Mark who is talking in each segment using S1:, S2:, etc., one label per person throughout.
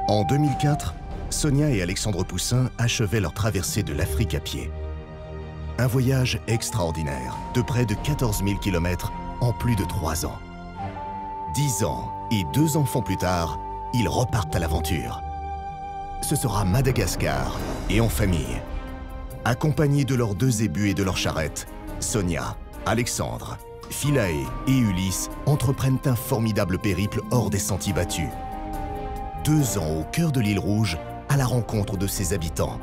S1: En 2004, Sonia et Alexandre Poussin achevaient leur traversée de l'Afrique à pied. Un voyage extraordinaire de près de 14 000 km en plus de 3 ans. 10 ans et 2 enfants plus tard, ils repartent à l'aventure. Ce sera Madagascar et en famille. Accompagnés de leurs 2 zébus et de leurs charrettes, Sonia, Alexandre, Philae et Ulysse entreprennent un formidable périple hors des sentiers battus. 2 ans au cœur de l'île Rouge, à la rencontre de ses habitants.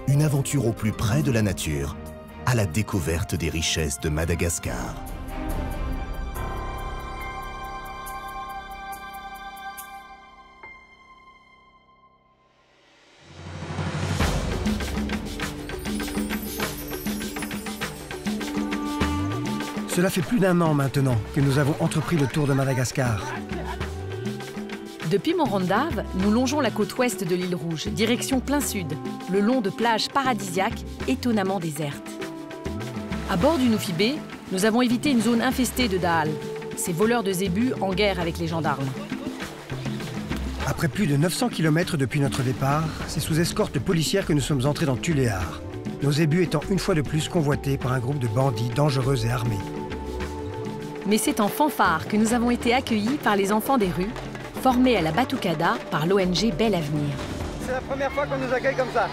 S1: Une aventure au plus près de la nature, à la découverte des richesses de Madagascar.
S2: Cela fait plus d'1 an maintenant que nous avons entrepris le tour de Madagascar.
S3: Depuis Morondave, nous longeons la côte ouest de l'île Rouge, direction plein sud, le long de plages paradisiaques étonnamment désertes. À bord du Nufibé, nous avons évité une zone infestée de Dahal, ces voleurs de zébus en guerre avec les gendarmes.
S2: Après plus de 900 km depuis notre départ, c'est sous escorte policière que nous sommes entrés dans Tuléar, nos zébus étant une fois de plus convoités par un groupe de bandits dangereux et armés.
S3: Mais c'est en fanfare que nous avons été accueillis par les enfants des rues, formés à la Batucada par l'ONG Bel Avenir.
S2: C'est la première fois qu'on nous accueille comme ça.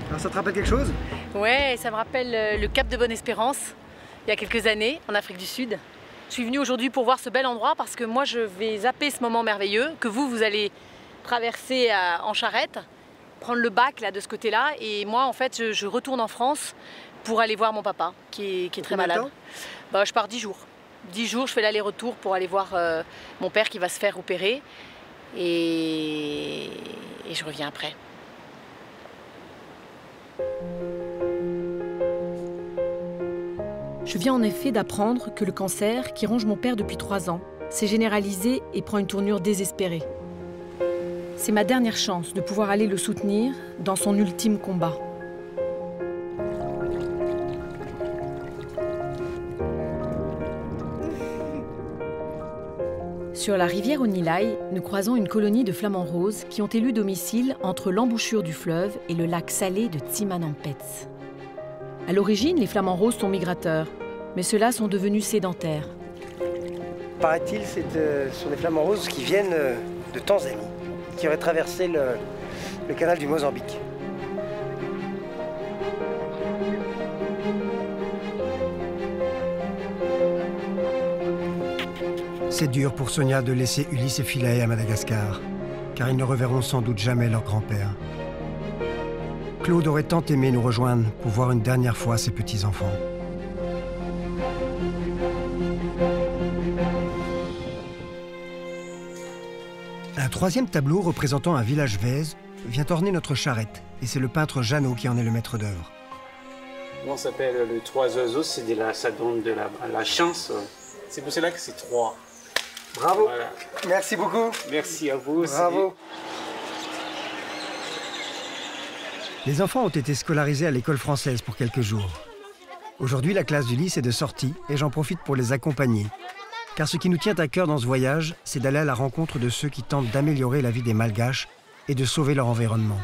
S2: Alors ça te rappelle quelque chose?
S3: Ouais, ça me rappelle le Cap de Bonne-Espérance, il y a quelques années, en Afrique du Sud. Je suis venue aujourd'hui pour voir ce bel endroit parce que moi, je vais zapper ce moment merveilleux que vous allez traverser en charrette, prendre le bac là, de ce côté-là. Et moi, en fait, je retourne en France pour aller voir mon papa, qui est très malade. Je pars 10 jours. 10 jours, je fais l'aller-retour pour aller voir mon père qui va se faire opérer. Et je reviens après. Je viens en effet d'apprendre que le cancer, qui ronge mon père depuis 3 ans, s'est généralisé et prend une tournure désespérée. C'est ma dernière chance de pouvoir aller le soutenir dans son ultime combat. Sur la rivière Onilai, nous croisons une colonie de flamants roses qui ont élu domicile entre l'embouchure du fleuve et le lac salé de Tsimanampets. À l'origine, les flamants roses sont migrateurs, mais ceux-là sont devenus sédentaires.
S2: Paraît-il, ce sont des flamants roses qui viennent de Tanzanie, qui auraient traversé le canal du Mozambique. C'est dur pour Sonia de laisser Ulysse et Philae à Madagascar, car ils ne reverront sans doute jamais leur grand-père. Claude aurait tant aimé nous rejoindre pour voir une dernière fois ses petits-enfants. Un 3e tableau représentant un village vèze vient orner notre charrette, et c'est le peintre Jeannot qui en est le maître d'œuvre.
S4: On s'appelle le 3 oiseaux, ça donne de la chance. C'est pour cela que c'est 3.
S2: Bravo,
S4: voilà.
S2: Merci beaucoup.
S4: Merci à vous aussi.
S2: Bravo. Les enfants ont été scolarisés à l'école française pour quelques jours. Aujourd'hui, la classe d'Ulysse est de sortie et j'en profite pour les accompagner. Car ce qui nous tient à cœur dans ce voyage, c'est d'aller à la rencontre de ceux qui tentent d'améliorer la vie des Malgaches et de sauver leur environnement.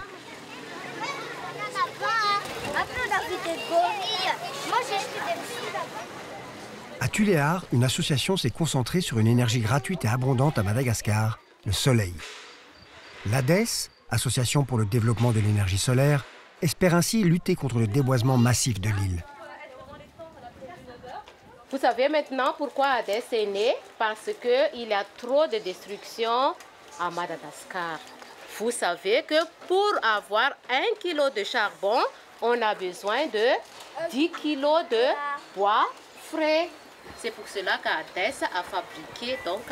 S2: À Tuléar, une association s'est concentrée sur une énergie gratuite et abondante à Madagascar, le soleil. L'ADES, Association pour le développement de l'énergie solaire, espère ainsi lutter contre le déboisement massif de l'île.
S5: Vous savez maintenant pourquoi ADES est né? Parce qu'il y a trop de destruction à Madagascar. Vous savez que pour avoir 1 kilo de charbon, on a besoin de 10 kilos de bois frais. C'est pour cela qu'ADES a fabriqué donc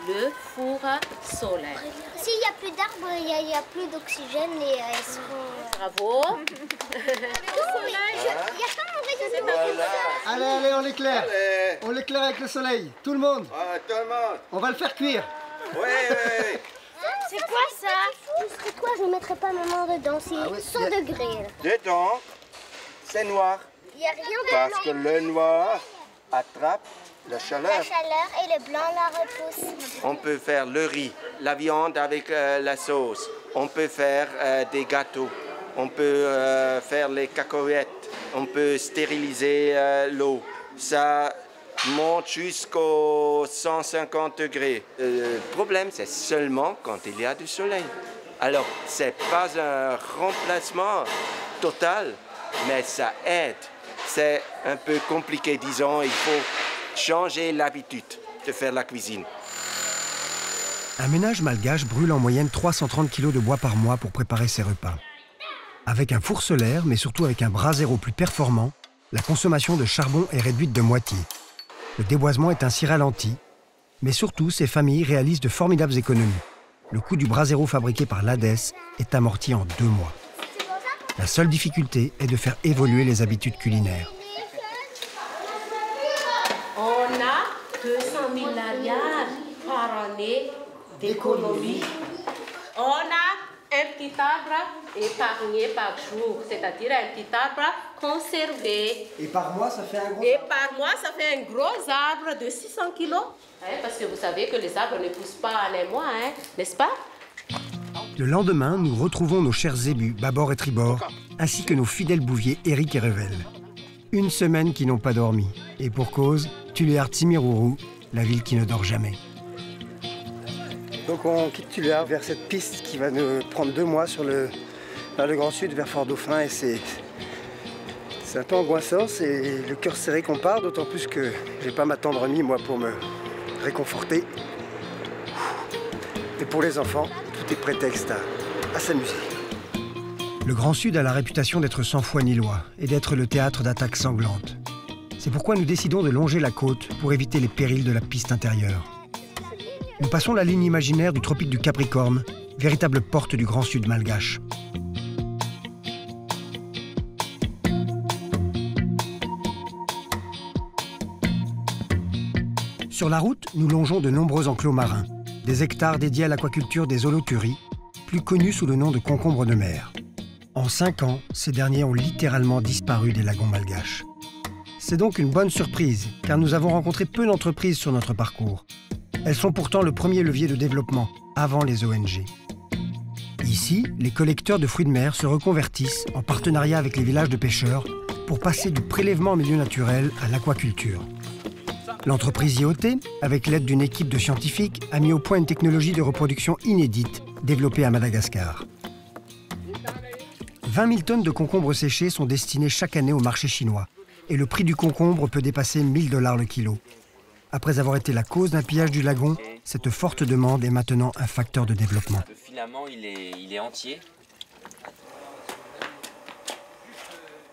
S5: le four solaire.
S6: S'il n'y a plus d'arbres, il n'y a plus d'oxygène et elles seront...
S5: Bravo.
S6: Il n'y a pas mauvais de
S2: Allez, allez, on l'éclaire.
S7: Ouais.
S2: On l'éclaire avec le soleil, tout le monde.
S7: Ouais, tout le monde.
S2: On va le faire cuire.
S7: Ouais.
S6: C'est quoi ça? Je serais toi, je ne mettrais pas ma main dedans. C'est 100 degrés. Là.
S7: Dedans, c'est noir.
S6: Il n'y a rien de
S7: Parce
S6: blanc.
S7: que le noir attrape la chaleur.
S6: La chaleur et le blanc la repousse.
S7: On peut faire le riz, la viande avec la sauce. On peut faire des gâteaux. On peut faire les cacahuètes. On peut stériliser l'eau. Ça monte jusqu'aux 150 degrés. Le problème, c'est seulement quand il y a du soleil. Alors, c'est pas un remplacement total, mais ça aide. C'est un peu compliqué, disons. Il faut changer l'habitude de faire la cuisine.
S2: Un ménage malgache brûle en moyenne 330 kg de bois par mois pour préparer ses repas. Avec un four solaire, mais surtout avec un brasero plus performant, la consommation de charbon est réduite de moitié. Le déboisement est ainsi ralenti, mais surtout, ces familles réalisent de formidables économies. Le coût du brasero fabriqué par l'ADES est amorti en 2 mois. La seule difficulté est de faire évoluer les habitudes culinaires.
S5: On a 200 milliards par année d'économie. On a un petit arbre épargné par jour, c'est-à-dire un petit arbre conservé.
S2: Et par mois, ça fait un gros
S5: Et par mois, ça fait un gros arbre de 600 kilos. Parce que vous savez que les arbres ne poussent pas en un mois, n'est-ce pas?
S2: Le lendemain, nous retrouvons nos chers zébus, Babor et Tribord, ainsi que nos fidèles bouviers, Eric et Revel. Une semaine qui n'ont pas dormi. Et pour cause, Tuléar Timiruru, la ville qui ne dort jamais. Donc on quitte Tuléar vers cette piste qui va nous prendre 2 mois vers le Grand Sud, vers Fort-Dauphin. Et c'est un peu angoissant, c'est le cœur serré qu'on part, d'autant plus que j'ai pas ma tendre amie, moi, pour me réconforter. Et pour les enfants, tout est prétexte à s'amuser. Le Grand Sud a la réputation d'être sans foi ni loi et d'être le théâtre d'attaques sanglantes. C'est pourquoi nous décidons de longer la côte pour éviter les périls de la piste intérieure. Nous passons la ligne imaginaire du tropique du Capricorne, véritable porte du Grand Sud malgache. Sur la route, nous longeons de nombreux enclos marins, des hectares dédiés à l'aquaculture des holoturies, plus connus sous le nom de concombres de mer. En 5 ans, ces derniers ont littéralement disparu des lagons malgaches. C'est donc une bonne surprise, car nous avons rencontré peu d'entreprises sur notre parcours. Elles sont pourtant le premier levier de développement, avant les ONG. Ici, les collecteurs de fruits de mer se reconvertissent en partenariat avec les villages de pêcheurs pour passer du prélèvement en milieu naturel à l'aquaculture. L'entreprise IoT, avec l'aide d'une équipe de scientifiques, a mis au point une technologie de reproduction inédite développée à Madagascar. 20 000 tonnes de concombres séchés sont destinées chaque année au marché chinois. Et le prix du concombre peut dépasser 1 000 $ le kilo. Après avoir été la cause d'un pillage du lagon, cette forte demande est maintenant un facteur de développement.
S8: Le filament, il est entier.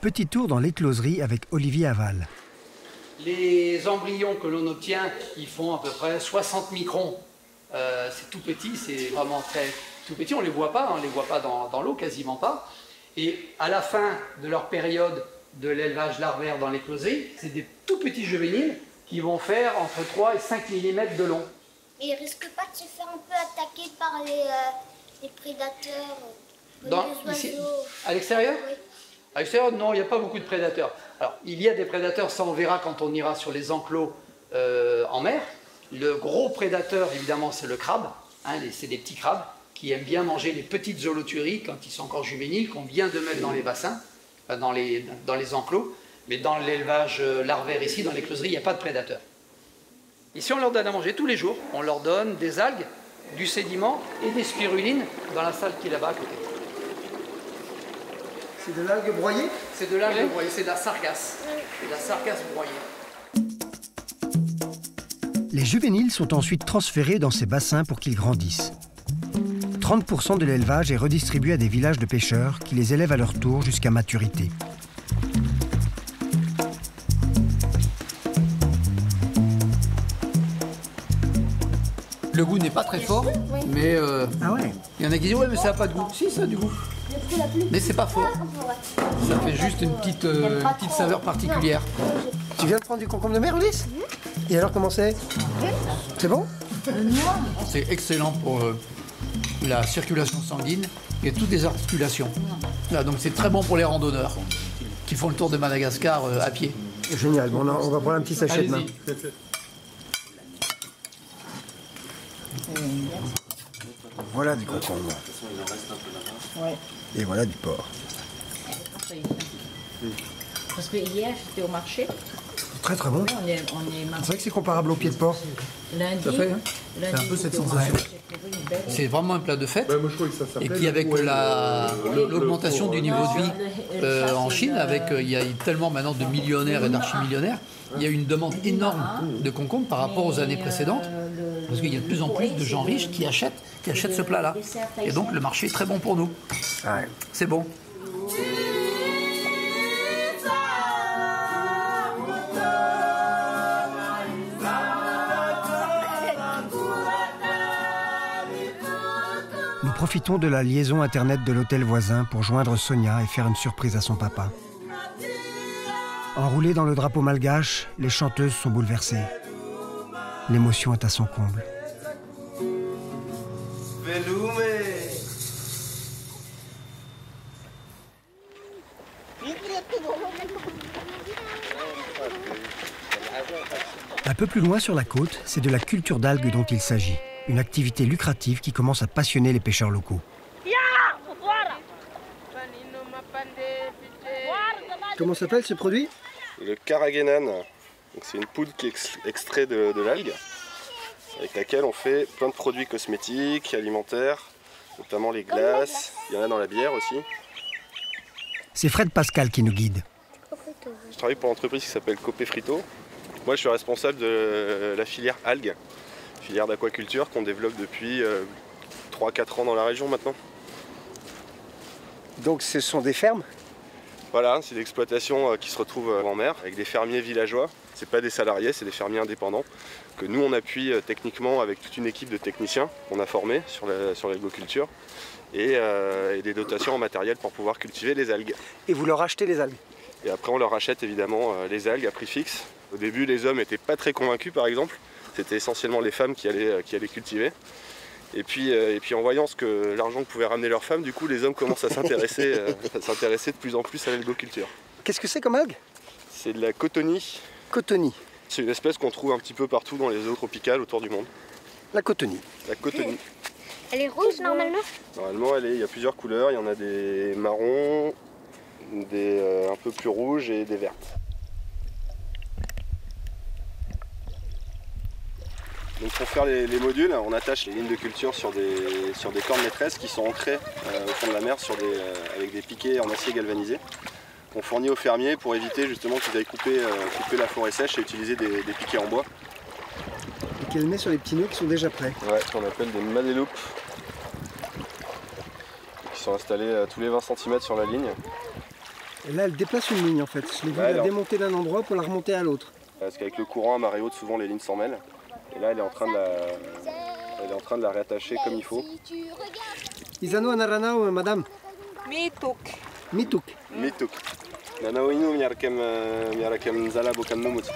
S2: Petit tour dans l'écloserie avec Olivier Aval.
S9: Les embryons que l'on obtient, ils font à peu près 60 microns. C'est tout petit, c'est vraiment très tout petit. On ne les voit pas, dans l'eau, quasiment pas. Et à la fin de leur période de l'élevage larvaire dans l'écloserie, c'est des tout petits juvéniles qui vont faire entre 3 et 5 mm de long.
S6: Et ils risquent pas de se faire un peu attaquer par les prédateurs, les oiseaux?
S9: Ici, à l'extérieur?
S6: Oui.
S9: À l'extérieur, non, il n'y a pas beaucoup de prédateurs. Alors, il y a des prédateurs, ça on verra quand on ira sur les enclos en mer. Le gros prédateur, évidemment, c'est le crabe. C'est des petits crabes qui aiment bien manger les petites holoturies quand ils sont encore juvéniles, qu'on vient de mettre dans les bassins, dans les enclos. Mais dans l'élevage larvaire ici, dans l'écloserie, il n'y a pas de prédateurs. Ici, on leur donne à manger tous les jours. On leur donne des algues, du sédiment et des spirulines dans la salle qui est là-bas à côté.
S2: C'est de l'algue broyée?
S9: C'est de l'algue broyée, c'est de la sargasse. C'est de la sargasse broyée.
S2: Les juvéniles sont ensuite transférés dans ces bassins pour qu'ils grandissent. 30% de l'élevage est redistribué à des villages de pêcheurs qui les élèvent à leur tour jusqu'à maturité.
S9: Le goût n'est pas très fort, mais il y en a qui disent « ouais, mais ça n'a pas de goût ». Si, ça a du goût, mais c'est pas fort. Ça fait juste une petite saveur particulière.
S2: Tu viens de prendre du concombre de mer, Ulysse? Et alors, comment c'est? C'est bon?
S9: C'est excellent pour la circulation sanguine et toutes les articulations. Là, donc c'est très bon pour les randonneurs qui font le tour de Madagascar à pied.
S2: Génial. Bon, on va prendre un petit sachet de main. Voilà du concombre. Et voilà du porc.
S10: Parce que hier, j'étais au marché.
S2: Très très bon. C'est vrai que c'est comparable au pied de porc.
S10: Lundi,
S2: Tout à fait, hein.
S9: C'est un peu cette sensation. C'est vraiment un plat de fête. Et puis avec l'augmentation du niveau de vie en Chine, avec il y a tellement maintenant de millionnaires et d'archimillionnaires, il y a une demande énorme de concombre par rapport aux années précédentes. Parce qu'il y a de plus en plus de gens riches qui achètent ce plat-là. Et donc le marché est très bon pour nous.
S2: Ouais.
S9: C'est bon.
S2: Nous profitons de la liaison internet de l'hôtel voisin pour joindre Sonia et faire une surprise à son papa. Enroulées dans le drapeau malgache, les chanteuses sont bouleversées. L'émotion est à son comble. Un peu plus loin sur la côte, c'est de la culture d'algues dont il s'agit. Une activité lucrative qui commence à passionner les pêcheurs locaux. Comment s'appelle ce produit?
S11: Le Karagenan. C'est une poudre qui est extraite de l'algue, avec laquelle on fait plein de produits cosmétiques, alimentaires, notamment les glaces. Il y en a dans la bière aussi.
S2: C'est Fred Pascal qui nous guide.
S11: Je travaille pour une entreprise qui s'appelle Copé Frito. Moi, je suis responsable de la filière algues, filière d'aquaculture qu'on développe depuis 3-4 ans dans la région maintenant.
S2: Donc ce sont des fermes?
S11: Voilà, c'est des exploitations qui se retrouvent en mer avec des fermiers villageois. C'est pas des salariés, c'est des fermiers indépendants que nous on appuie techniquement avec toute une équipe de techniciens qu'on a formés sur l'algoculture et des dotations en matériel pour pouvoir cultiver les algues.
S2: Et vous leur achetez les algues?
S11: Et après on leur achète évidemment les algues à prix fixe. Au début les hommes n'étaient pas très convaincus par exemple, c'était essentiellement les femmes qui allaient cultiver. Et puis en voyant ce que l'argent que pouvaient ramener leurs femmes, du coup les hommes commencent à s'intéresser de plus en plus à l'algoculture.
S2: Qu'est-ce que c'est comme algue?
S11: C'est de la cotonie.
S2: Cotonie.
S11: C'est une espèce qu'on trouve un petit peu partout dans les eaux tropicales autour du monde.
S2: La cotonie.
S11: La cotonie.
S6: Elle est rouge normalement?
S11: Normalement il y a plusieurs couleurs, il y en a des marrons, des un peu plus rouges et des vertes. Donc pour faire les modules, on attache les lignes de culture sur des cordes maîtresses qui sont ancrées au fond de la mer avec des piquets en acier galvanisé. On fournit aux fermiers pour éviter justement qu'ils aillent couper la forêt sèche et utiliser des piquets en bois.
S2: Et qu'elle met sur les petits nœuds qui sont déjà prêts.
S11: Ouais, qu'on appelle des maneloupes. Qui sont installés tous les 20 cm sur la ligne.
S2: Et là elle déplace une ligne en fait. Je l'ai vu la démonter d'un endroit pour la remonter à l'autre.
S11: Parce qu'avec le courant à marée haute, souvent les lignes s'en mêlent. Et là elle est en train de la réattacher comme il faut.
S2: Isano anarana ou madame?
S12: Mituk.
S2: Mituk.
S11: Mituk. Nanaoinu miarakem zala bokan nomut.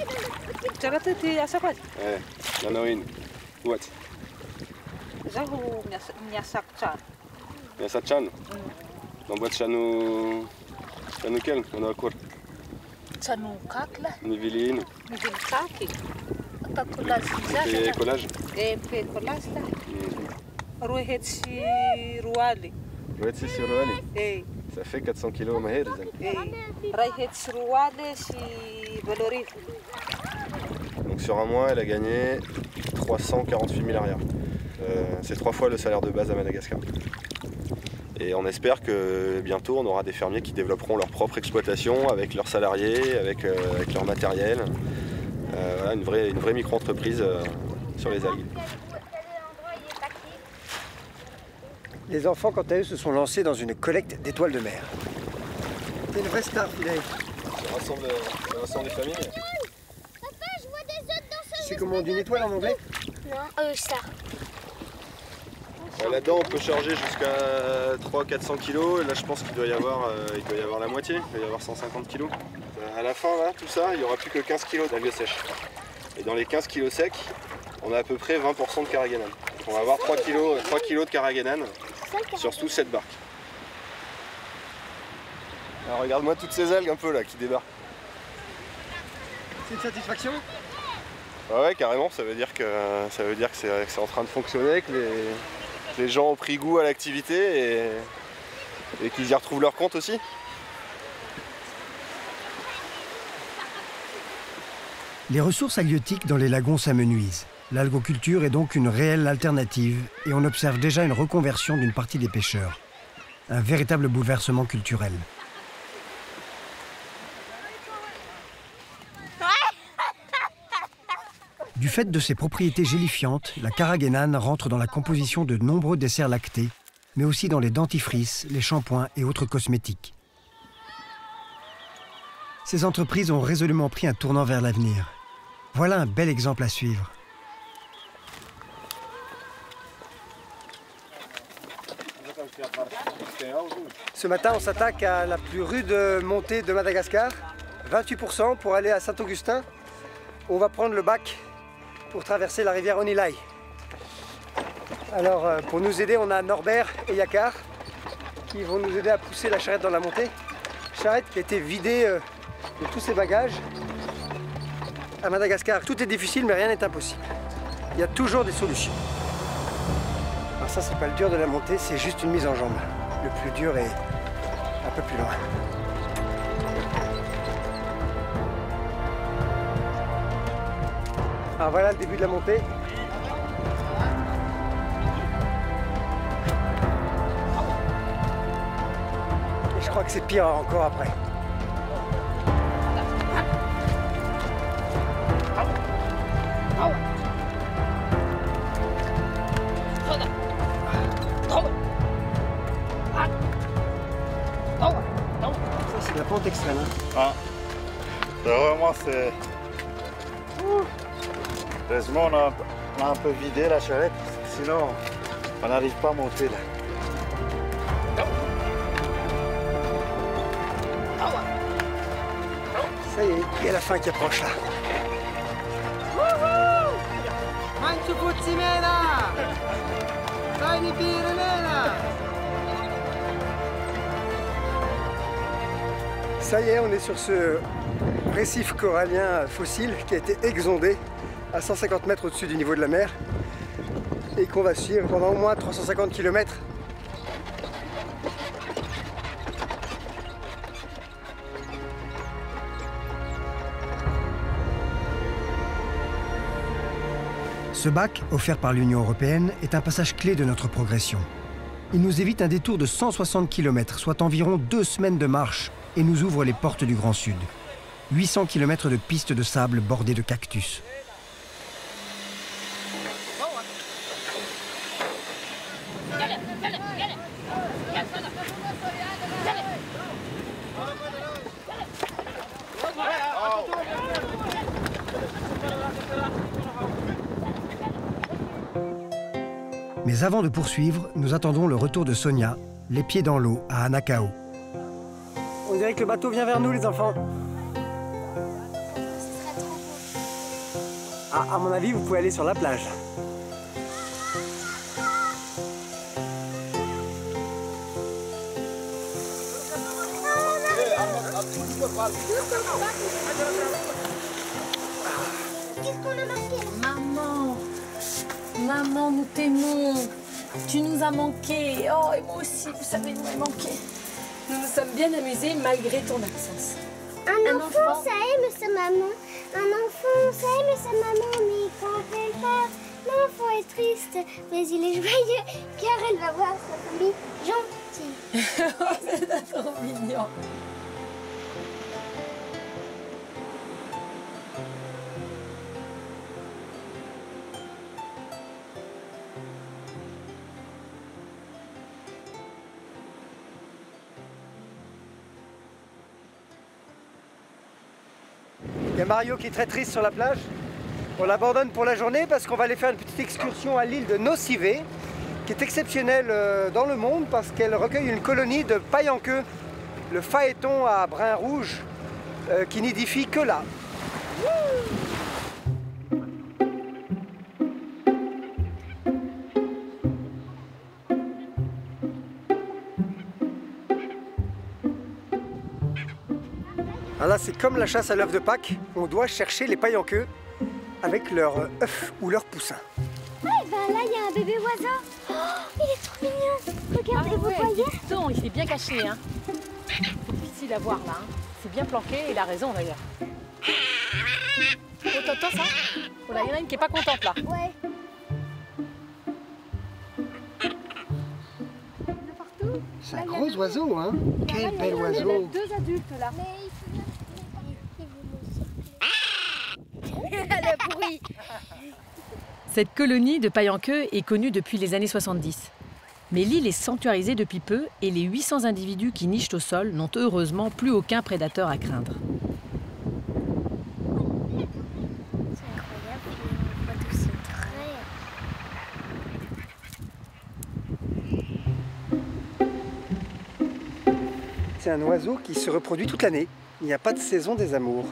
S12: Jaratati asakat.
S11: Nanaoinu. What?
S12: Zahu miasakchan.
S11: Miasakchan. Nombuat chanu kel monakur.
S12: Chanu kakla.
S11: Nivilinu.
S12: Nivilkaki.
S11: Et collage.
S12: Et collage là. Rohetsi Rouali.
S11: Rohetsi Rouali. Ça fait 400 kg au Maher.
S12: Rohetsi Rouali, c'est Valori.
S11: Donc sur un mois, elle a gagné 348 000 arrières. C'est 3 fois le salaire de base à Madagascar. Et on espère que bientôt on aura des fermiers qui développeront leur propre exploitation avec leurs salariés, avec leur matériel. Voilà, une vraie micro-entreprise sur les algues.
S2: Les enfants, quant à eux, se sont lancés dans une collecte d'étoiles de mer. C'est une vraie star, Philae.
S11: Ça rassemble les familles.
S6: Papa, je vois des œufs dans ce...
S2: C'est comment, d'une étoile en anglais?
S6: Non, star.
S11: Là-dedans, on peut charger jusqu'à 300-400 kg. Là, je pense qu'il doit y avoir la moitié. Il doit y avoir 150 kg. à la fin, là, tout ça, il n'y aura plus que 15 kg d'algues sèches. Et dans les 15 kg secs, on a à peu près 20% de carragénane. Donc on va avoir 3 kg de carragénane sur tous cette barque. Alors regarde-moi toutes ces algues un peu là qui débarquent.
S2: C'est une satisfaction?
S11: Ah ouais, carrément, ça veut dire que c'est en train de fonctionner, que les gens ont pris goût à l'activité et qu'ils y retrouvent leur compte aussi.
S2: Les ressources halieutiques dans les lagons s'amenuisent. L'algoculture est donc une réelle alternative et on observe déjà une reconversion d'une partie des pêcheurs. Un véritable bouleversement culturel. Du fait de ses propriétés gélifiantes, la carragénane rentre dans la composition de nombreux desserts lactés, mais aussi dans les dentifrices, les shampoings et autres cosmétiques. Ces entreprises ont résolument pris un tournant vers l'avenir. Voilà un bel exemple à suivre. Ce matin, on s'attaque à la plus rude montée de Madagascar, 28% pour aller à Saint-Augustin. On va prendre le bac pour traverser la rivière Onilai. Alors, pour nous aider, on a Norbert et Yakar qui vont nous aider à pousser la charrette dans la montée. Charrette qui a été vidée de tous ses bagages. À Madagascar, tout est difficile, mais rien n'est impossible. Il y a toujours des solutions. Alors ça, c'est pas le dur de la montée, c'est juste une mise en jambe. Le plus dur est un peu plus loin. Alors voilà le début de la montée. Et je crois que c'est pire encore après. Ça, c'est la pente extrême.
S13: Ah, vraiment, c'est... Heureusement, on a un peu vidé la charrette, sinon on n'arrive pas à monter là.
S2: Ça y est, il y a la fin qui approche là. Ça y est, on est sur ce récif corallien fossile qui a été exondé à 150 mètres au-dessus du niveau de la mer et qu'on va suivre pendant au moins 350 km. Ce bac, offert par l'Union européenne, est un passage clé de notre progression. Il nous évite un détour de 160 km, soit environ 2 semaines de marche, et nous ouvre les portes du Grand Sud. 800 km de pistes de sable bordées de cactus. Mais avant de poursuivre, nous attendons le retour de Sonia, les pieds dans l'eau, à Anakao. On dirait que le bateau vient vers nous, les enfants. Ah, à mon avis, vous pouvez aller sur la plage.
S6: Qu'est-ce qu'on a marqué là?
S3: Maman, maman, nous t'aimons. Tu nous as manqué. Oh, et moi aussi, vous savez, nous a manqué. Nous nous sommes bien amusés malgré ton absence.
S6: Un enfant, ça aime sa maman. Un enfant, ça aime sa maman, mais quand elle part, l'enfant est triste, mais il est joyeux, car elle va voir sa famille gentille.
S3: C'est trop mignon.
S2: Il y a Mario qui est très triste sur la plage. On l'abandonne pour la journée parce qu'on va aller faire une petite excursion à l'île de Nocivé, qui est exceptionnelle dans le monde parce qu'elle recueille une colonie de paille en queue, le phaéton à brun rouge, qui nidifie que là. Alors là, c'est comme la chasse à l'œuf de Pâques. On doit chercher les pailles en queue avec leurs œufs ou leurs poussins.
S6: Ouais, ben là, il y a un bébé oiseau. Oh, il est trop mignon. Regardez, vous voyez?
S3: Non, il s'est bien caché. Hein. C'est difficile à voir là. Hein. C'est bien planqué, il a raison d'ailleurs. Oh, t'entends ça? Oh là, il y en a une qui est pas contente là.
S6: Ouais.
S2: C'est un gros oiseau, hein? Quel bel oiseau!
S3: Deux adultes là.
S6: Le bruit.
S3: Cette colonie de paille-en-queue est connue depuis les années 70. Mais l'île est sanctuarisée depuis peu et les 800 individus qui nichent au sol n'ont heureusement plus aucun prédateur à craindre.
S6: C'est incroyable, on voit tous ces traits.
S2: C'est un oiseau qui se reproduit toute l'année. Il n'y a pas de saison des amours.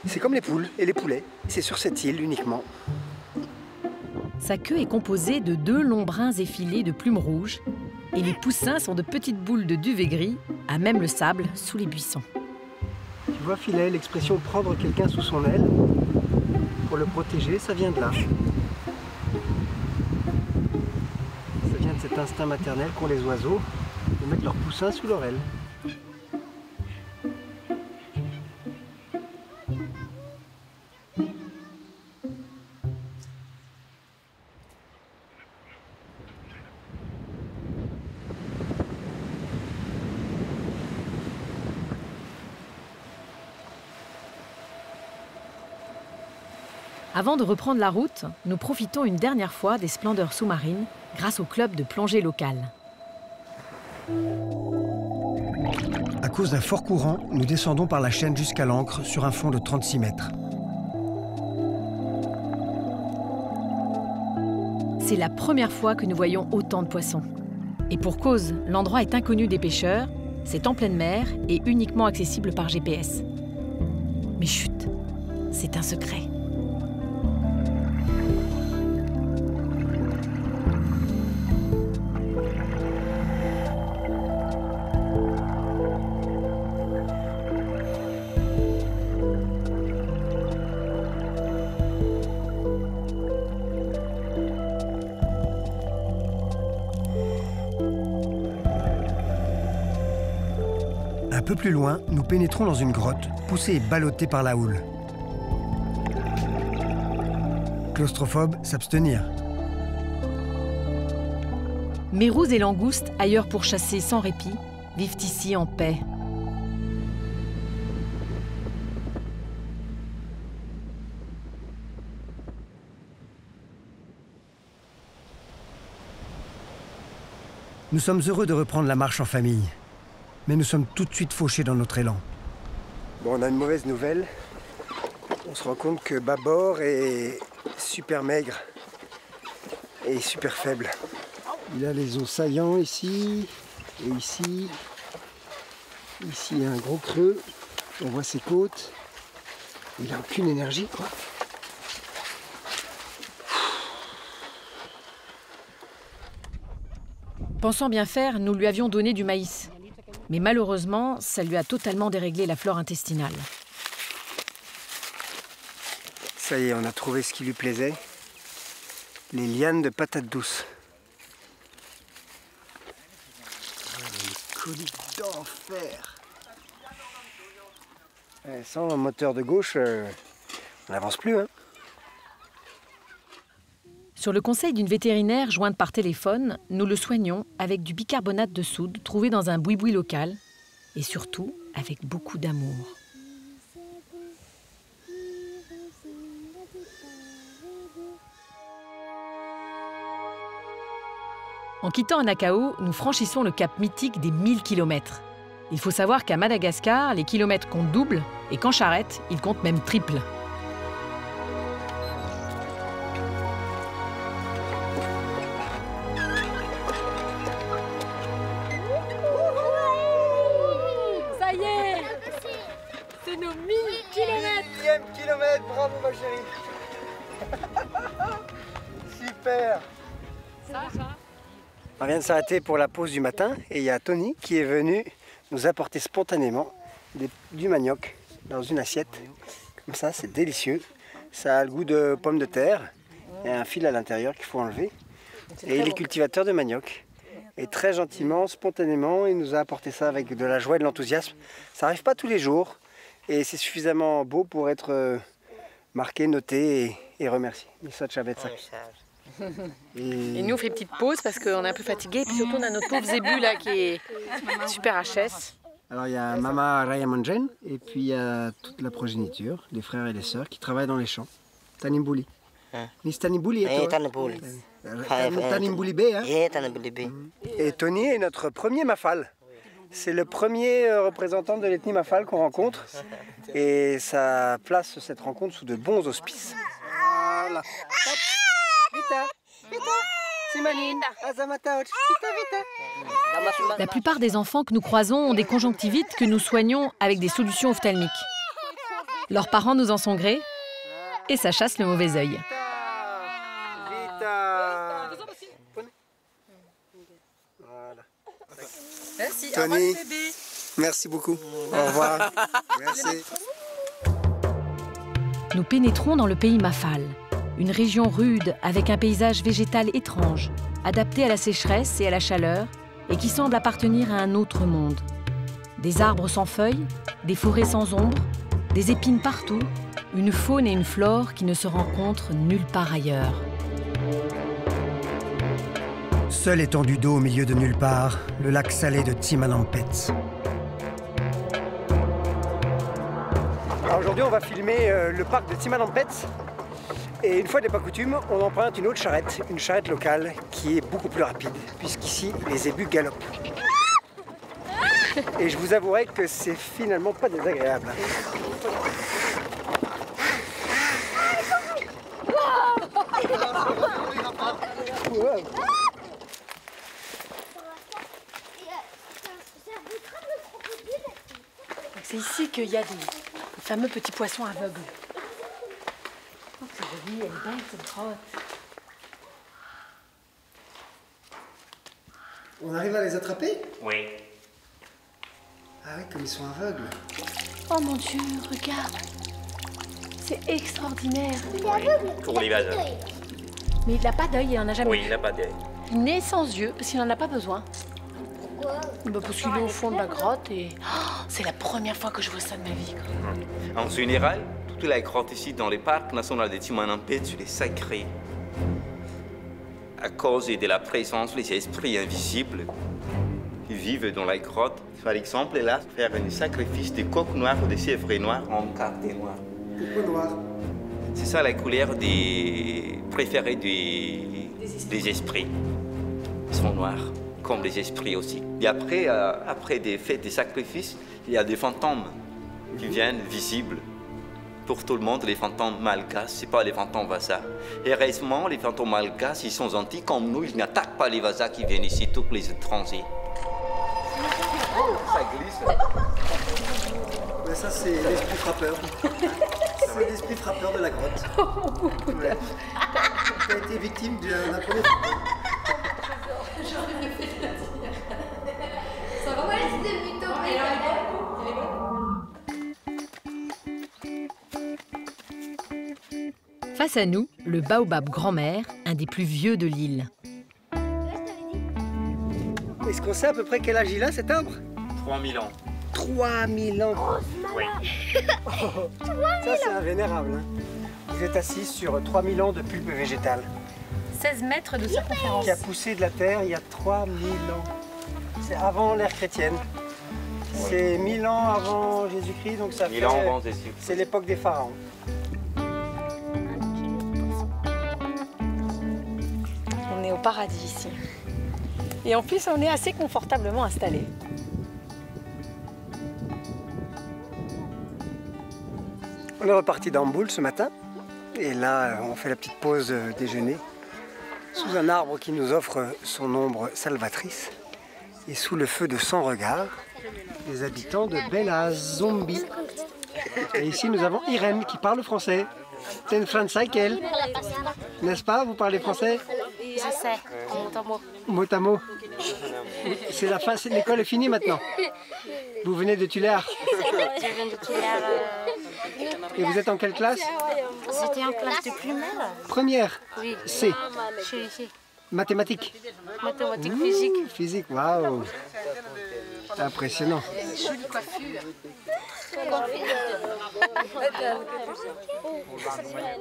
S2: C'est comme les poules et les poulets. C'est sur cette île uniquement.
S3: Sa queue est composée de 2 longs brins effilés de plumes rouges et les poussins sont de petites boules de duvet gris, à même le sable, sous les buissons.
S2: Tu vois, Philet, l'expression « prendre quelqu'un sous son aile » pour le protéger, ça vient de là. Ça vient de cet instinct maternel qu'ont les oiseaux de mettre leurs poussins sous leur aile.
S3: Avant de reprendre la route, nous profitons une dernière fois des splendeurs sous-marines grâce au club de plongée local.
S2: À cause d'un fort courant, nous descendons par la chaîne jusqu'à l'ancre sur un fond de 36 mètres.
S3: C'est la première fois que nous voyons autant de poissons. Et pour cause, l'endroit est inconnu des pêcheurs, c'est en pleine mer et uniquement accessible par GPS. Mais chut, c'est un secret.
S2: Un peu plus loin, nous pénétrons dans une grotte, poussée et ballottée par la houle. Claustrophobe, s'abstenir.
S3: Mérous et langoustes, ailleurs pour chasser sans répit, vivent ici en paix.
S2: Nous sommes heureux de reprendre la marche en famille. Mais nous sommes tout de suite fauchés dans notre élan. Bon, on a une mauvaise nouvelle. On se rend compte que Bâbord est super maigre et super faible. Il a les os saillants ici et ici. Ici, il y a un gros creux. On voit ses côtes. Il n'a aucune énergie, quoi.
S3: Pensant bien faire, nous lui avions donné du maïs. Mais malheureusement, ça lui a totalement déréglé la flore intestinale.
S2: Ça y est, on a trouvé ce qui lui plaisait. Les lianes de patates douces. Une colique d'enfer. Sans un moteur de gauche, on n'avance plus, hein.
S3: Sur le conseil d'une vétérinaire jointe par téléphone, nous le soignons avec du bicarbonate de soude trouvé dans un boui-boui local et surtout avec beaucoup d'amour. En quittant Anakao, nous franchissons le cap mythique des 1000 km. Il faut savoir qu'à Madagascar, les kilomètres comptent double et qu'en charrette, ils comptent même triple.
S2: Super. On vient de s'arrêter pour la pause du matin et il y a Tony qui est venu nous apporter spontanément du manioc dans une assiette. Comme ça, c'est délicieux. Ça a le goût de pommes de terre. Il y a un fil à l'intérieur qu'il faut enlever. Et il est cultivateur de manioc. Et très gentiment, spontanément, il nous a apporté ça avec de la joie et de l'enthousiasme. Ça n'arrive pas tous les jours. Et c'est suffisamment beau pour être marqué, noté et remercié.
S3: Et nous on fait une petite pause parce qu'on est un peu fatigué. Et puis surtout on a notre pauvre Zébu là qui est super HS.
S2: Alors il y a Mama Rayamanjen et puis il y a toute la progéniture, les frères et les sœurs qui travaillent dans les champs. Tanimbouli. Ni Tanimbouli et
S14: Tanimbouli.
S2: Tanimbouli B. Et Tony est notre premier Mafal. C'est le premier représentant de l'ethnie Mafal qu'on rencontre. Et ça place cette rencontre sous de bons auspices. Voilà.
S3: La plupart des enfants que nous croisons ont des conjonctivites que nous soignons avec des solutions ophtalmiques. Leurs parents nous en sont grés et ça chasse le mauvais œil.
S2: Merci, Tony, merci beaucoup. Au revoir. Merci.
S3: Nous pénétrons dans le pays Mafal, une région rude avec un paysage végétal étrange, adapté à la sécheresse et à la chaleur, et qui semble appartenir à un autre monde. Des arbres sans feuilles, des forêts sans ombre, des épines partout, une faune et une flore qui ne se rencontrent nulle part ailleurs.
S2: Seule étendue d'eau au milieu de nulle part, le lac salé de Timanampet. Aujourd'hui, on va filmer le parc de Timanampet. Et une fois n'est pas coutume, on emprunte une autre charrette, une charrette locale qui est beaucoup plus rapide, puisqu'ici, les zébus galopent. Et je vous avouerai que c'est finalement pas désagréable.
S3: C'est ici qu'il y a des fameux petits poissons aveugles. Oh, c'est joli, elle est belle cette grotte.
S2: On arrive à les attraper?
S8: Oui.
S2: Ah oui, comme ils sont aveugles.
S3: Oh mon Dieu, regarde. C'est extraordinaire.
S6: Il est aveugle.
S8: Pour les vaseurs.
S3: Mais il n'a pas d'œil, il n'en a jamais
S8: Oui,
S3: eu.
S8: il n'a pas d'œil.
S3: Il naît sans yeux parce qu'il n'en a pas besoin.
S6: Pourquoi?
S3: Parce qu'il est au fond de la grotte et oh, c'est la première fois que je vois ça de ma vie.
S8: En général, toute la grotte ici dans le parc national de Timanampet, c'est sacré. À cause de la présence des esprits invisibles qui vivent dans la grotte. Par exemple, là, faire un sacrifice de coq noir ou de chèvre noir en carté noir.
S2: Pourquoi noir?
S8: C'est ça la couleur préférée des esprits. Ils sont noirs, comme les esprits aussi. Et après, après des fêtes, des sacrifices, il y a des fantômes qui viennent visibles. Pour tout le monde, les fantômes malgaches, ce n'est pas les fantômes vasas. Heureusement, les fantômes malgaches, ils sont gentils comme nous, ils n'attaquent pas les vasas qui viennent ici, tous les étrangers. Oh, ça glisse.
S2: Mais ça, c'est l'esprit frappeur. C'est l'esprit frappeur de la grotte. Ouais. Tu as été victime d'un premier frappeur.
S6: Ça va, c'est de tomber.
S3: Face à nous, le baobab grand-mère, un des plus vieux de l'île.
S2: Est-ce qu'on sait à peu près quel âge il a, cet arbre?
S8: 3000 ans.
S2: 3000 ans.
S8: Oui.
S2: Ça, c'est invénérable. Hein. Vous êtes assis sur 3000 ans de pulpe végétale.
S3: 16 mètres de circonférence.
S2: Qui a poussé de la terre il y a 3000 ans. C'est avant l'ère chrétienne. C'est 1000 ans avant Jésus-Christ, donc ça
S8: 1000 ans avant Jésus.
S2: C'est l'époque des pharaons.
S3: On est au paradis ici. Et en plus, on est assez confortablement installés.
S2: On est reparti d'Amboul ce matin. Et là, on fait la petite pause déjeuner sous un arbre qui nous offre son ombre salvatrice. Et sous le feu de 100 regards, les habitants de Bella Zombie. Et ici, nous avons Irène qui parle français. C'est une Franzaikel, n'est-ce pas? Vous parlez français?
S5: Je sais, mot à mot.
S2: Mot à mot. C'est la fin, l'école est finie maintenant. Vous venez de Tuléar.
S5: Je viens de Tuléar.
S2: Et vous êtes en quelle classe?
S5: J'étais en classe de primaire.
S2: Première.
S5: Oui.
S2: C.
S5: Je suis ici.
S2: Mathématiques.
S5: Mathématiques, physique.
S2: Physique, waouh. Impressionnant.
S3: Jolie coiffure.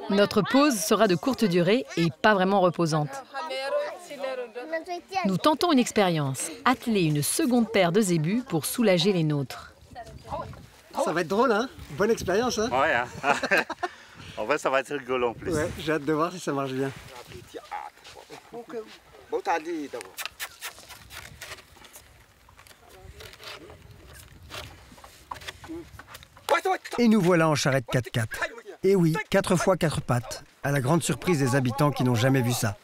S14: Notre pause sera de courte durée et pas vraiment reposante. Nous tentons une expérience, atteler une seconde paire de zébus pour soulager les nôtres.
S2: Ça va être drôle, hein? Bonne expérience, hein?
S13: Ouais, hein. En vrai, ça va être rigolo en plus.
S2: Ouais, j'ai hâte de voir si ça marche bien. Et nous voilà en charrette 4x4. Et oui, 4 fois 4 pattes, à la grande surprise des habitants qui n'ont jamais vu ça.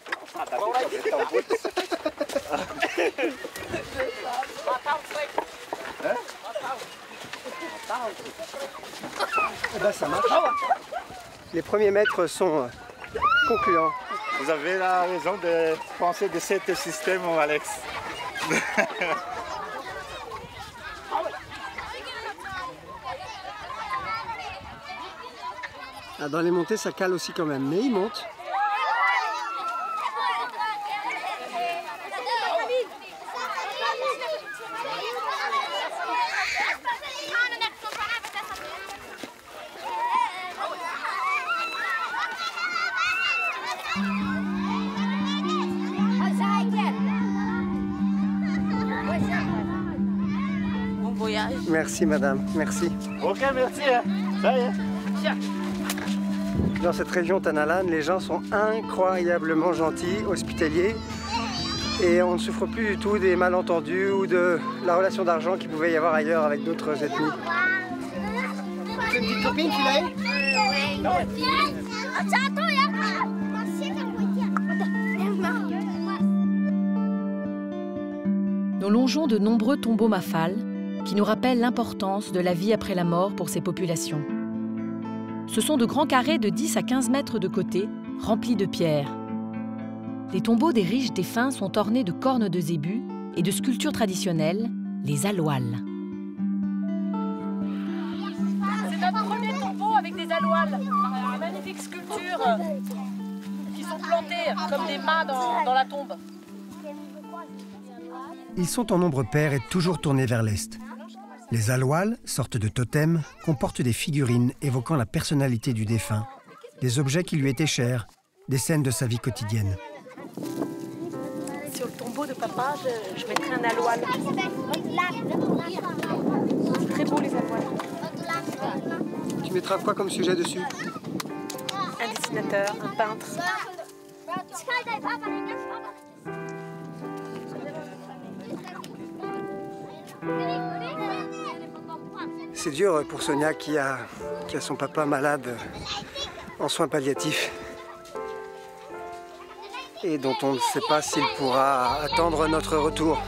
S2: Eh ben, ça marche. Les premiers mètres sont concluants.
S13: Vous avez la raison de penser de ce système, Alex.
S2: Ah, dans les montées, ça cale aussi quand même, mais il monte.
S5: Bon voyage.
S2: Merci madame, merci.
S13: Ok, merci. Ça y est.
S2: Dans cette région Tanalan, les gens sont incroyablement gentils, hospitaliers, et on ne souffre plus du tout des malentendus ou de la relation d'argent qu'il pouvait y avoir ailleurs avec d'autres ethnies. C'est une petite copine, Philae?
S14: Nous longeons de nombreux tombeaux mafales qui nous rappellent l'importance de la vie après la mort pour ces populations. Ce sont de grands carrés de 10 à 15 mètres de côté, remplis de pierres. Les tombeaux des riches défunts sont ornés de cornes de zébu et de sculptures traditionnelles, les alouals.
S3: C'est notre premier tombeau avec des alouals. Des magnifiques sculptures qui sont plantées comme des mâts dans la tombe.
S2: Ils sont en nombre pair et toujours tournés vers l'est. Les alouals, sortes de totems, comportent des figurines évoquant la personnalité du défunt, des objets qui lui étaient chers, des scènes de sa vie quotidienne.
S3: Sur le tombeau de papa, je mettrai un aloual. C'est très beau les alouals.
S2: Tu mettras quoi comme sujet dessus?
S3: Un dessinateur, un peintre.
S2: C'est dur pour Sonia qui a son papa malade en soins palliatifs et dont on ne sait pas s'il pourra attendre notre retour.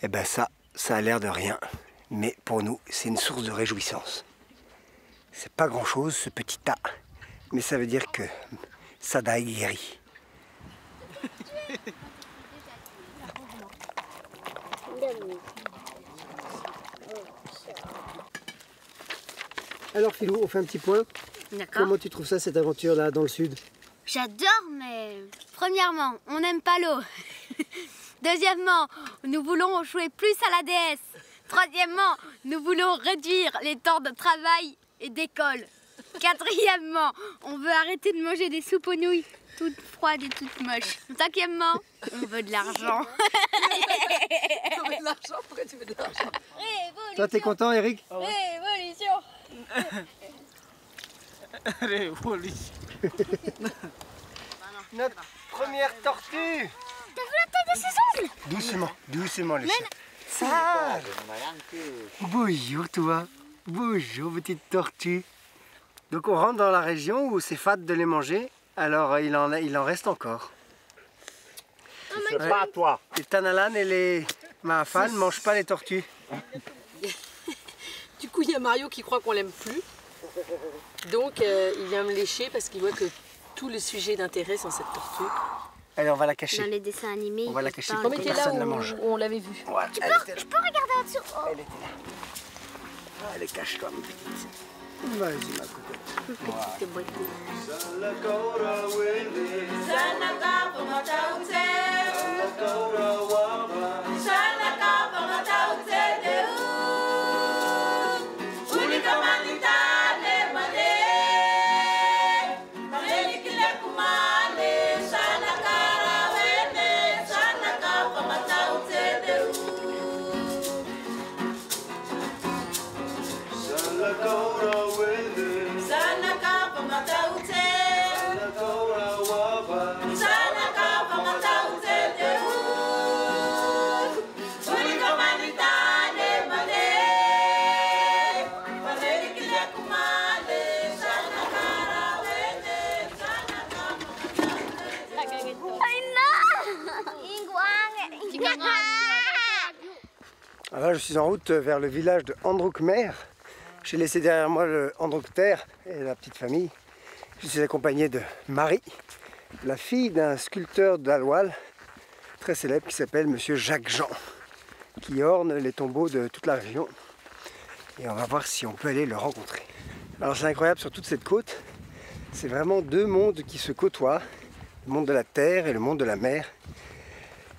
S2: Eh ben ça a l'air de rien, mais pour nous, c'est une source de réjouissance. C'est pas grand-chose, ce petit tas, mais ça veut dire que Sada est guéri. Alors Philou, on fait un petit point.
S6: D'accord.
S2: Comment tu trouves ça, cette aventure-là, dans le sud?
S6: J'adore, mais premièrement, on n'aime pas l'eau. Deuxièmement, nous voulons jouer plus à la déesse. Troisièmement, nous voulons réduire les temps de travail et d'école. Quatrièmement, on veut arrêter de manger des soupes aux nouilles, toutes froides et toutes moches. Cinquièmement, on veut de l'argent.
S3: On veut de l'argent? Pourquoi tu veux de l'argent?
S2: Toi, t'es content, Eric?
S6: Révolution.
S12: Révolution.
S2: Notre première tortue.
S6: T'as vu la taille de ses ongles?
S2: Doucement, doucement, les chiens. Ça. Bonjour toi. Bonjour petite tortue. Donc on rentre dans la région où c'est fade de les manger, alors il en reste encore.
S13: C'est pas toi.
S2: Les Tanalan et les Mahafal ne mangent pas les tortues.
S3: Du coup, il y a Mario qui croit qu'on l'aime plus. Donc, il vient me lécher parce qu'il voit que tout le sujet d'intérêt sont cette tortue.
S2: Allez, on va la cacher.
S6: Dans les dessins animés,
S2: on va la cacher pour que
S3: Remettez là
S2: personne
S3: où,
S2: ne la mange.
S3: où on l'avait vu.
S2: Voilà,
S6: je peux regarder en dessous. Oh.
S2: Elle était là. Elle est cache comme petite. Vas-y, ma cocotte.
S6: Petite beauté.
S2: Alors là, je suis en route vers le village de Androukmer. J'ai laissé derrière moi le Androukter et la petite famille. Je suis accompagné de Marie, la fille d'un sculpteur d'Alwal très célèbre qui s'appelle Monsieur Jacques Jean, qui orne les tombeaux de toute la région. Et on va voir si on peut aller le rencontrer. Alors c'est incroyable sur toute cette côte, c'est vraiment deux mondes qui se côtoient, le monde de la terre et le monde de la mer,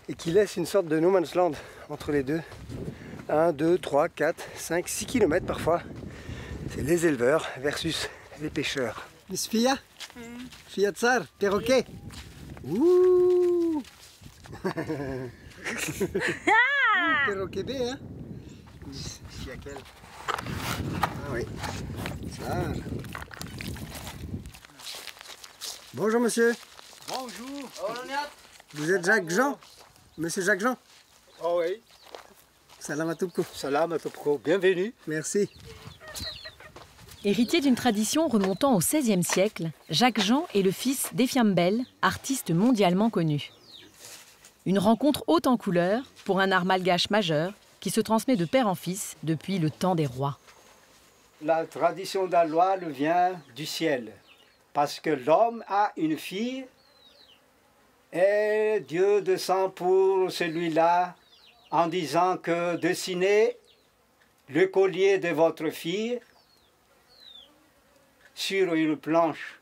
S2: et qui laissent une sorte de no man's land entre les deux. 1, 2, 3, 4, 5, 6 km parfois. C'est les éleveurs versus les pêcheurs. Miss Fia? Fia Tsar, perroquet? Ouh! Perroquet B, hein? Fia quel? Ah oui. Tsar. Bonjour monsieur.
S13: Bonjour.
S2: Vous êtes Jacques Jean? Monsieur Jacques Jean?
S13: Oh oui.
S2: Salam atoubko.
S13: Salam atoubko. Bienvenue.
S2: Merci.
S14: Héritier d'une tradition remontant au XVIe siècle, Jacques Jean est le fils d'Efiambel, artiste mondialement connu. Une rencontre haute en couleurs pour un art malgache majeur qui se transmet de père en fils depuis le temps des rois.
S15: La tradition d'Alwal vient du ciel, parce que l'homme a une fille et Dieu descend pour celui-là en disant que dessinez le collier de votre fille sur une planche,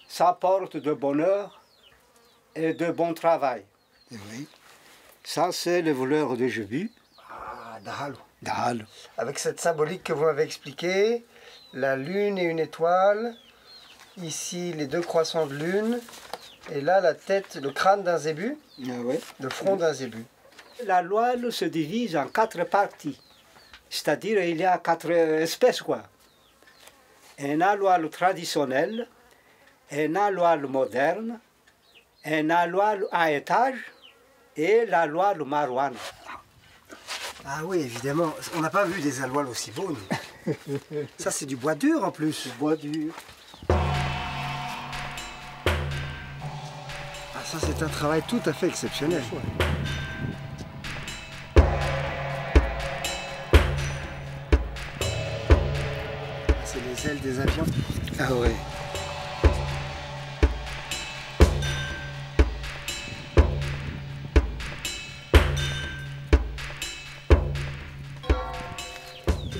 S15: ça porte de bonheur et de bon travail.
S2: Oui.
S15: Ça, c'est le voleur de Jébu.
S2: Ah, Dahalo.
S15: Dahalo.
S2: Avec cette symbolique que vous m'avez expliquée, la lune et une étoile, ici les deux croissants de lune, et là la tête, le crâne d'un zébu, le front d'un zébu.
S15: La loi se divise en 4 parties, c'est-à-dire il y a 4 espèces, quoi. Un alwal traditionnel, un alwal moderne, un alwal à étage et l'alwal marouane.
S2: Ah oui, évidemment. On n'a pas vu des alwals aussi beaux, nous. Ça, c'est du bois dur en plus.
S15: Du bois dur.
S2: Ah, ça, c'est un travail tout à fait exceptionnel. C'est les ailes des avions.
S15: Ah oui.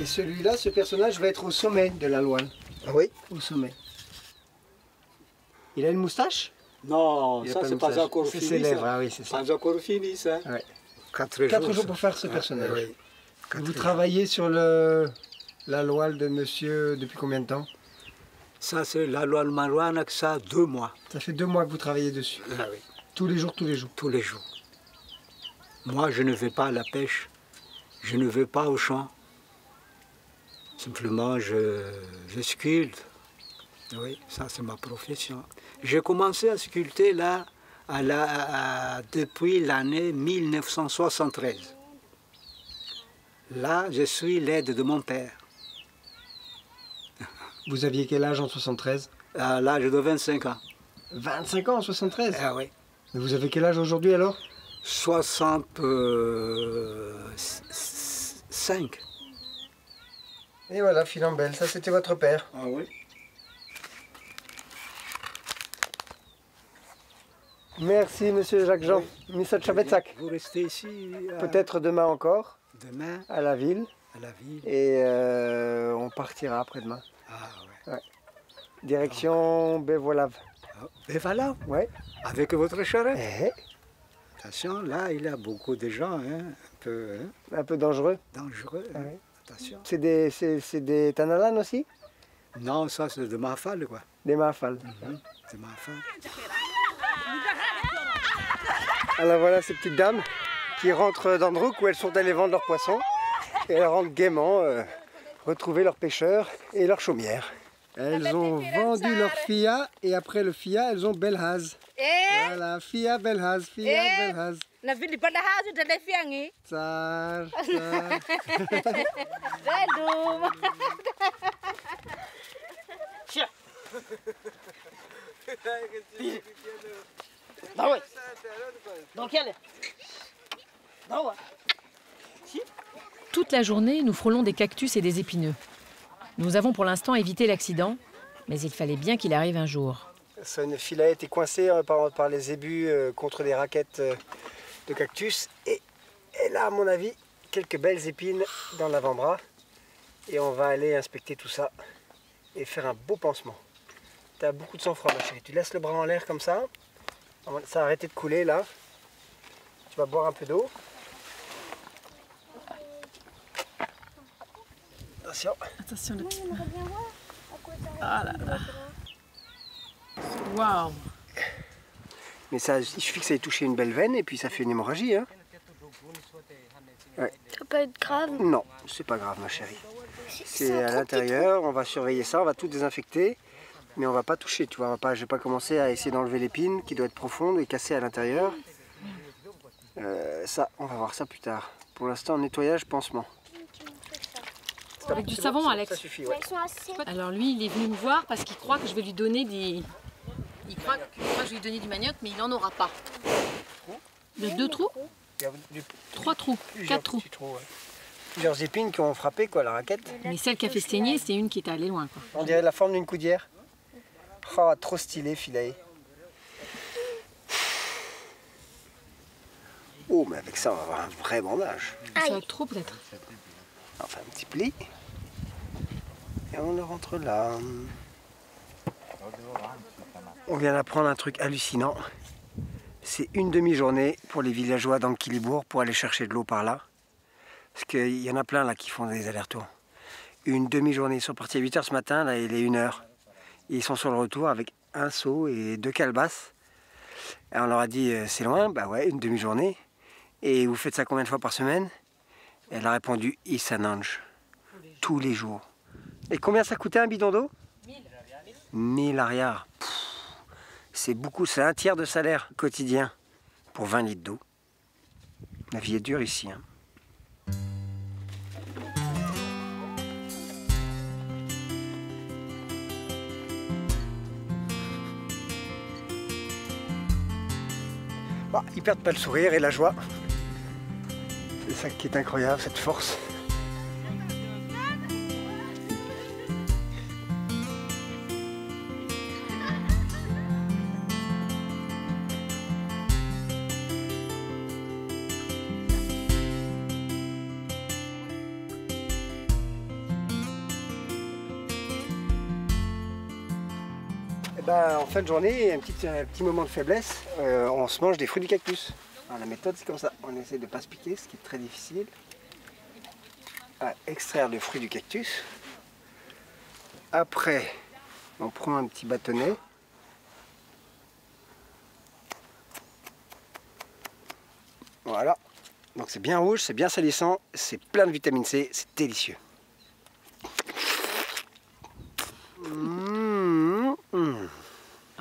S2: Et celui-là, ce personnage va être au sommet de la Loire.
S15: Ah oui?
S2: Au sommet. Il a une moustache?
S15: Non, ça c'est pas encore fini.
S2: C'est ses lèvres, ah oui, c'est ça.
S15: Pas encore fini, ça.
S2: Ouais.
S15: 4
S2: jours pour faire ce personnage.
S15: Oui.
S2: Vous travaillez sur la Loire de monsieur depuis combien de temps?
S15: Ça c'est la loi marouane, ça 2 mois.
S2: Ça fait 2 mois que vous travaillez dessus?
S15: Ah oui.
S2: Tous les jours, tous les jours?
S15: Tous les jours. Moi, je ne vais pas à la pêche, je ne vais pas au champ. Simplement, je sculpte. Oui, ça c'est ma profession. J'ai commencé à sculpter là depuis l'année 1973. Là, je suis l'aide de mon père.
S2: Vous aviez quel âge en 73?
S15: À l'âge de 25 ans.
S2: 25 ans en 73?
S15: Ah oui.
S2: Et vous avez quel âge aujourd'hui alors?
S15: 65.
S2: Et voilà, Filambelle, ça c'était votre père.
S15: Ah oui.
S2: Merci, monsieur Jacques-Jean. Missa Chabetsak.
S15: Vous restez ici
S2: Peut-être demain encore.
S15: Demain
S2: à la ville.
S15: À la ville.
S2: Et on partira après-demain.
S15: Ah ouais.
S2: Ouais. Direction Bévolav.
S15: Bévolav?
S2: Ouais.
S15: Avec votre charrette? Attention, là, il y a beaucoup de gens, hein,
S2: un peu dangereux.
S15: Dangereux, hein.
S2: Ouais.
S15: Attention.
S2: C'est des Tanalan aussi?
S15: Non, ça c'est de Mahafal, quoi.
S2: Des Mahafal.
S15: C'est Mahafal.
S2: Alors voilà ces petites dames qui rentrent dans Ndrouk où elles sont allées vendre leurs poissons. Et elles rentrent gaiement retrouver leurs pêcheurs et leurs chaumières. Elles ont vendu leur fia et après le fia, elles ont Belhaz. Voilà, fia Belhaz, fia Belhaz.
S10: Na vili pada hazu de lefiangi.
S2: Tsar,
S10: Zalum.
S3: Bah ouais. Donc elle. Bah ouais.
S14: Toute la journée, nous frôlons des cactus et des épineux. Nous avons pour l'instant évité l'accident, mais il fallait bien qu'il arrive un jour.
S2: Son filet était coincé par les ébus contre des raquettes de cactus. Et elle a, à mon avis, quelques belles épines dans l'avant-bras. Et on va aller inspecter tout ça et faire un beau pansement. Tu as beaucoup de sang-froid, ma chérie. Tu laisses le bras en l'air comme ça. Ça a arrêté de couler, là. Tu vas boire un peu d'eau. Attention.
S3: Attention le petit. Ah là là. Waouh.
S2: Mais ça, il suffit que ça ait touché une belle veine et puis ça fait une hémorragie. Hein. Ouais.
S6: Ça peut être grave?
S2: Non, c'est pas grave ma chérie. C'est à l'intérieur, on va surveiller ça, on va tout désinfecter. Mais on va pas toucher, tu vois. Je vais pas commencer à essayer d'enlever l'épine qui doit être profonde et cassée à l'intérieur. Ça, on va voir ça plus tard. Pour l'instant, nettoyage, pansement.
S3: Avec du savon, Alex.
S2: Ça suffit, ouais.
S3: Alors lui, il est venu me voir parce qu'il croit que je vais lui donner des... Il croit que je vais lui donner du manioc, mais il n'en aura pas. Il y a 2 trous? 3 trous, 4 trous.
S2: Plusieurs épines qui ont frappé quoi, la raquette.
S3: Mais celle qui a fait saigner, c'est une qui était allée loin. Quoi.
S2: On dirait la forme d'une coudière. Oh, trop stylé, filet. Oh, mais avec ça, on va avoir un vrai bandage.
S3: Ça va être trop peut-être.
S2: Enfin, un petit pli. Et on le rentre là. On vient d'apprendre un truc hallucinant. C'est une demi-journée pour les villageois d'Anquilibourg pour aller chercher de l'eau par là. Parce qu'il y en a plein là qui font des allers-retours. Une demi-journée. Ils sont partis à 8 h ce matin, là il est 1 h. Et ils sont sur le retour avec un seau et 2 calebasses. Et on leur a dit, c'est loin? Bah ouais, une demi-journée. Et vous faites ça combien de fois par semaine? Elle a répondu, Issanange. Tous les jours. Et combien ça coûtait un bidon d'eau? 1000 ariars. C'est beaucoup, c'est un tiers de salaire quotidien pour 20 litres d'eau. La vie est dure ici. Hein. Bon, ils perdent pas le sourire et la joie. C'est ça qui est incroyable, cette force. En fin de journée, un petit moment de faiblesse, on se mange des fruits du cactus. Alors, la méthode c'est comme ça, on essaie de ne pas se piquer, ce qui est très difficile. Extraire le fruit du cactus. Après, on prend un petit bâtonnet. Voilà, donc c'est bien rouge, c'est bien salissant, c'est plein de vitamine C, c'est délicieux.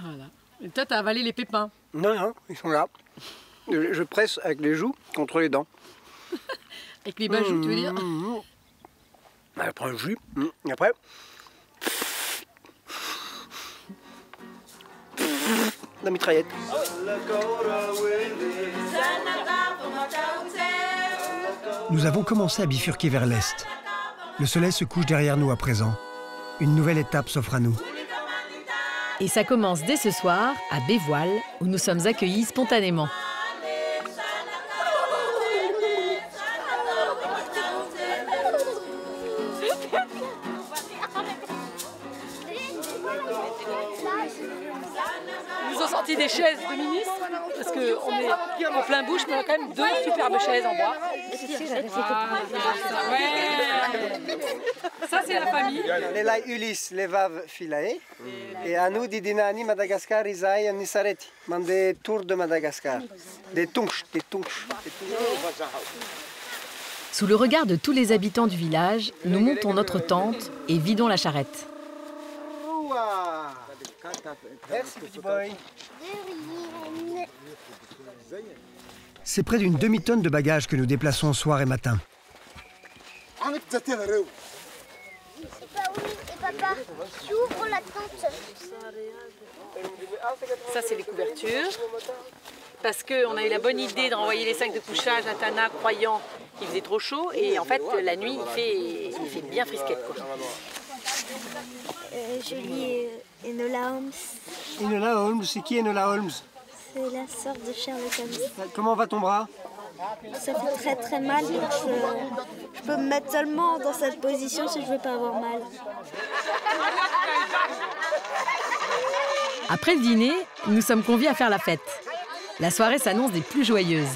S3: Voilà. Et toi, t'as avalé les pépins.
S2: Non, non, ils sont là. Je presse avec les joues contre les dents.
S3: Avec les bajoux, tu veux dire?
S2: Elle prend le jus, et après... La mitraillette. Nous avons commencé à bifurquer vers l'est. Le soleil se couche derrière nous à présent. Une nouvelle étape s'offre à nous.
S14: Et ça commence dès ce soir à Bévoil, où nous sommes accueillis spontanément.
S3: Ils nous ont sorti des chaises de ministres, parce qu'on est en plein bush, mais on a quand même 2 superbes chaises en bois. Ça, c'est la famille.
S2: Les lai Ulysse, les vaves Philae. Et à nous, Didinani, Madagascar, Isaïe, Nisareti. Des tours de Madagascar. Des tunches, des tunches.
S14: Sous le regard de tous les habitants du village, nous montons notre tente et vidons la charrette.
S2: Merci, petit boy. C'est près d'une demi-tonne de bagages que nous déplaçons soir et matin.
S6: Papa, tu ouvres la tente.
S3: Ça, c'est les couvertures. Parce qu'on a eu la bonne idée de renvoyer les sacs de couchage à Tana, croyant qu'il faisait trop chaud. Et en fait, la nuit, il fait bien frisquette, quoi.
S6: Je lis Enola Holmes.
S2: Enola Holmes, c'est qui Enola Holmes?
S6: C'est la sœur de Sherlock Holmes.
S2: Comment va ton bras?
S6: Ça fait très très mal, donc je peux me mettre seulement dans cette position si je veux pas avoir mal.
S14: Après le dîner, nous sommes conviés à faire la fête. La soirée s'annonce des plus joyeuses.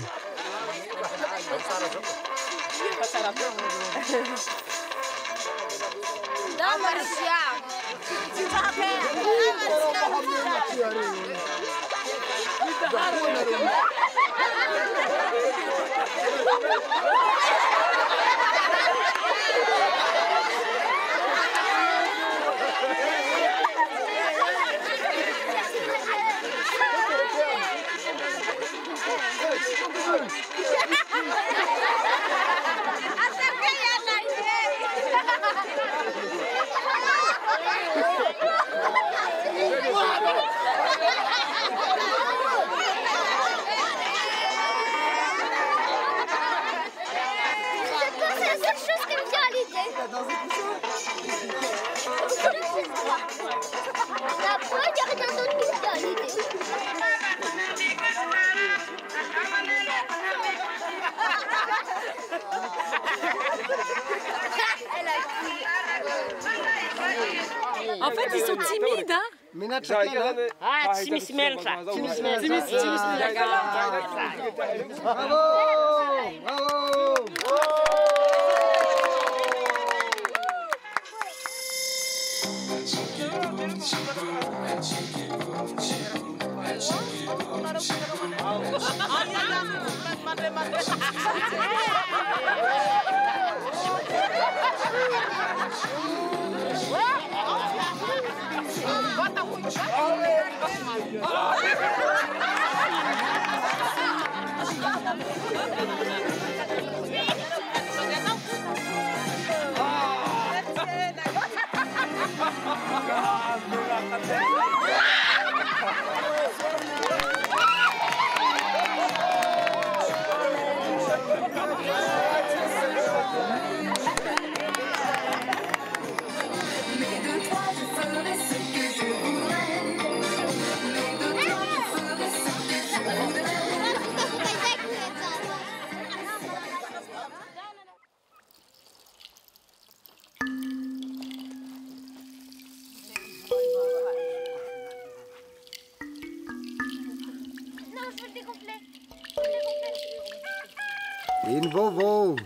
S3: En fait, ils sont timides, hein?
S10: Ah, timide.
S2: Bravo! Bravo! Une bobo.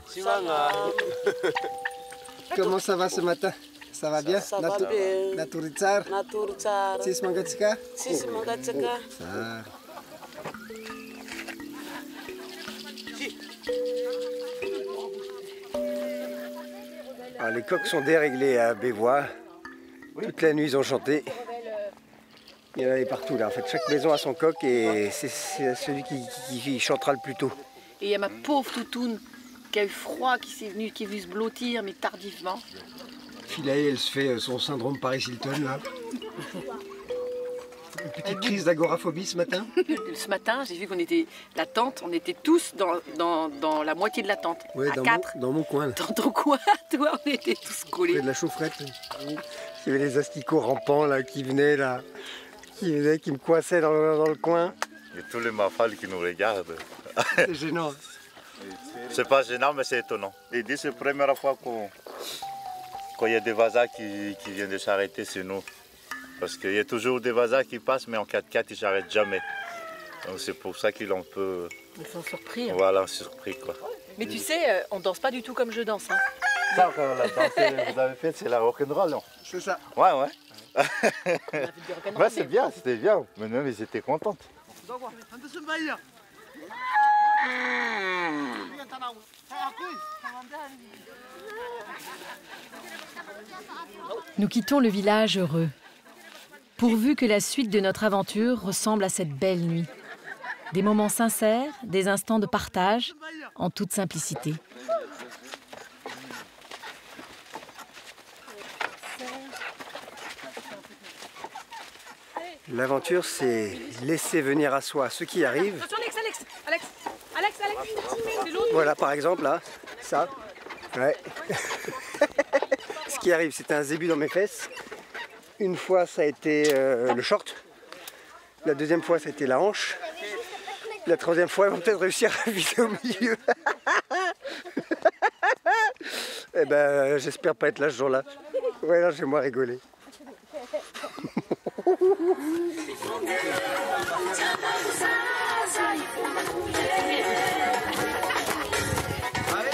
S2: Comment ça va ce matin? Ça va bien?
S16: Ça va bien.
S2: Naturitsar?
S16: Naturitsar.
S2: Sis Mangatsika?
S16: Sis Mangatsika.
S2: Ça. Ah, les coqs sont déréglés à Bévois. Toute la nuit, ils ont chanté. Il y en avait partout là. En fait, chaque maison a son coq et c'est celui qui chantera le plus tôt.
S3: Et il y a ma pauvre toutoune qui a eu froid, qui est venu se blottir, mais tardivement.
S2: Philae, elle se fait son syndrome Paris Hilton, là. Une petite crise d'agoraphobie ce matin.
S3: Ce matin, j'ai vu qu'on était, la tente, on était tous dans la moitié de la tente.
S2: Oui, dans mon coin. Là.
S3: Dans ton coin, toi, on était tous collés.
S2: Près de la chaufferette. Il y avait les asticots rampants là, qui venaient là, qui me coinçaient dans le coin.
S13: Et tous les mafales qui nous regardent.
S2: C'est gênant.
S13: C'est pas gênant, mais c'est étonnant. Et dès c'est la première fois qu'il y a des vasas qui viennent de s'arrêter, c'est nous. Parce qu'il y a toujours des vasas qui passent, mais en 4x4, ils ne s'arrêtent jamais. Donc c'est pour ça qu'ils ont un peu...
S3: Ils sont surpris. Hein.
S13: Voilà, surpris quoi.
S3: Mais tu sais, on danse pas du tout comme je danse. Hein.
S13: Ça, la danse que vous avez faite, c'est la rock'n'roll, non?
S2: C'est ça.
S13: Ouais, ouais. Bah, c'est bien, c'était bien. Mais même, ils étaient contents.
S14: Nous quittons le village heureux, pourvu que la suite de notre aventure ressemble à cette belle nuit. Des moments sincères, des instants de partage, en toute simplicité.
S2: L'aventure, c'est laisser venir à soi ceux qui arrivent.
S3: Attention, Alex. C'est l'autre.
S2: Voilà, par exemple, là, ça. Ouais. Ce qui arrive, c'était un zébu dans mes fesses. Une fois, ça a été le short. La deuxième fois, ça a été la hanche. La troisième fois, ils vont peut-être réussir à viser au milieu. Eh ben, j'espère pas être là ce jour-là. Ouais, là, je vais moi rigoler.
S17: Allez,